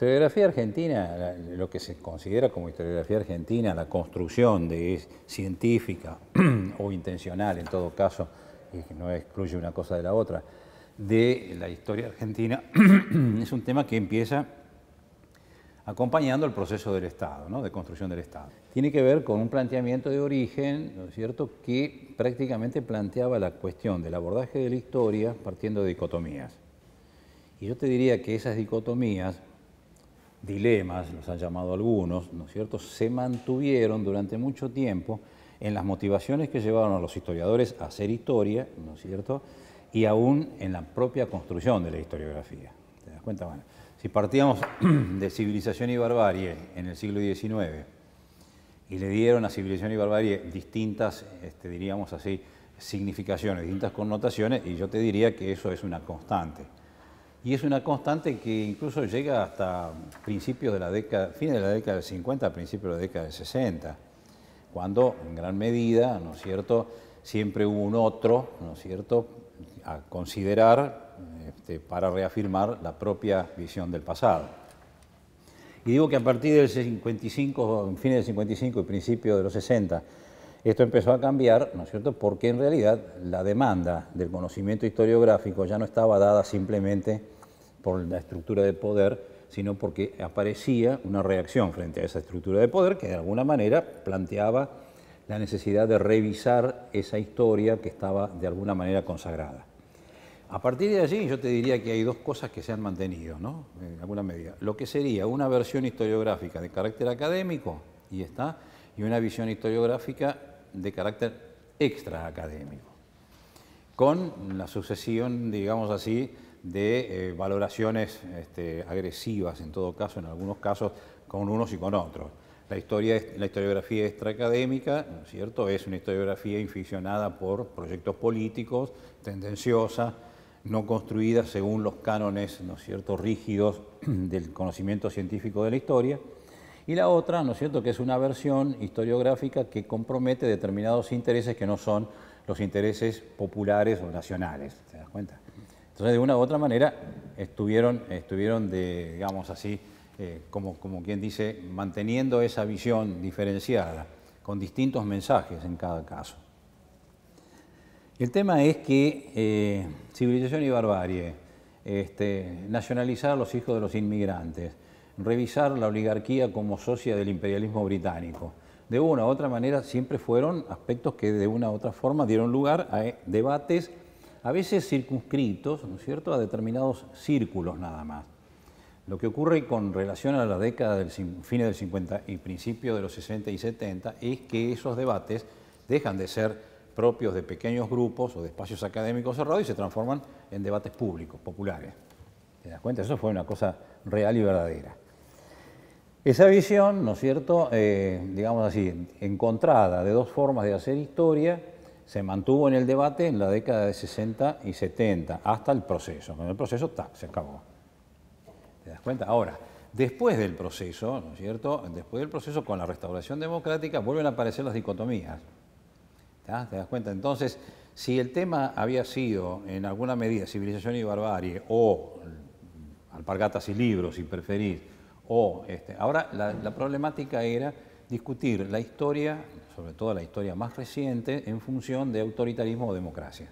historiografía argentina, lo que se considera como historiografía argentina, la construcción científica o intencional en todo caso, y que no excluye una cosa de la otra, de la historia argentina, es un tema que empieza acompañando el proceso del Estado, ¿no?, de construcción del Estado. Tiene que ver con un planteamiento de origen, ¿no es cierto?, que prácticamente planteaba la cuestión del abordaje de la historia partiendo de dicotomías. Y yo te diría que esas dicotomías, dilemas, los han llamado algunos, ¿no es cierto?, se mantuvieron durante mucho tiempo en las motivaciones que llevaron a los historiadores a hacer historia, ¿no es cierto?, y aún en la propia construcción de la historiografía. ¿Te das cuenta? Bueno, si partíamos de civilización y barbarie en el siglo XIX y le dieron a civilización y barbarie distintas, diríamos así, significaciones, distintas connotaciones, y yo te diría que eso es una constante. Y es una constante que incluso llega hasta principios de la década, fines de la década del 50, principios de la década del 60, cuando en gran medida, ¿no es cierto?, siempre hubo un otro, ¿no es cierto?, a considerar para reafirmar la propia visión del pasado. Y digo que a partir del 55, fines del 55 y principios de los 60, esto empezó a cambiar, ¿no es cierto?, porque en realidad la demanda del conocimiento historiográfico ya no estaba dada simplemente por la estructura de poder, sino porque aparecía una reacción frente a esa estructura de poder que de alguna manera planteaba la necesidad de revisar esa historia que estaba de alguna manera consagrada. A partir de allí yo te diría que hay dos cosas que se han mantenido, ¿no?, en alguna medida. Lo que sería una versión historiográfica de carácter académico, y una visión historiográfica de carácter extraacadémico, con la sucesión, digamos así, de valoraciones agresivas, en todo caso, en algunos casos, con unos y con otros. La historiografía extraacadémica, ¿no es cierto?, es una historiografía inficionada por proyectos políticos, tendenciosa, no construida según los cánones, ¿no es cierto?, rígidos del conocimiento científico de la historia. Y la otra, ¿no es cierto?, que es una versión historiográfica que compromete determinados intereses que no son los intereses populares o nacionales. ¿Te das cuenta? Entonces, de una u otra manera, estuvieron digamos así, como quien dice, manteniendo esa visión diferenciada, con distintos mensajes en cada caso. El tema es que civilización y barbarie, nacionalizar a los hijos de los inmigrantes, revisar la oligarquía como socia del imperialismo británico, de una u otra manera siempre fueron aspectos que de una u otra forma dieron lugar a debates a veces circunscritos, ¿no es cierto?, a determinados círculos nada más. Lo que ocurre con relación a la década del fines del 50 y principios de los 60 y 70 es que esos debates dejan de ser propios de pequeños grupos o de espacios académicos cerrados y se transforman en debates públicos, populares. ¿Te das cuenta? Eso fue una cosa real y verdadera. Esa visión, ¿no es cierto?, digamos así, encontrada de dos formas de hacer historia, se mantuvo en el debate en la década de 60 y 70, hasta el proceso. Con el proceso, se acabó. ¿Te das cuenta? Ahora, después del proceso, ¿no es cierto?, después del proceso con la restauración democrática, vuelven a aparecer las dicotomías. ¿Te das cuenta? Entonces, si el tema había sido, en alguna medida, civilización y barbarie, o alpargatas y libros, si preferís, o ahora la problemática era discutir la historia, sobre todo la historia más reciente, en función de autoritarismo o democracia.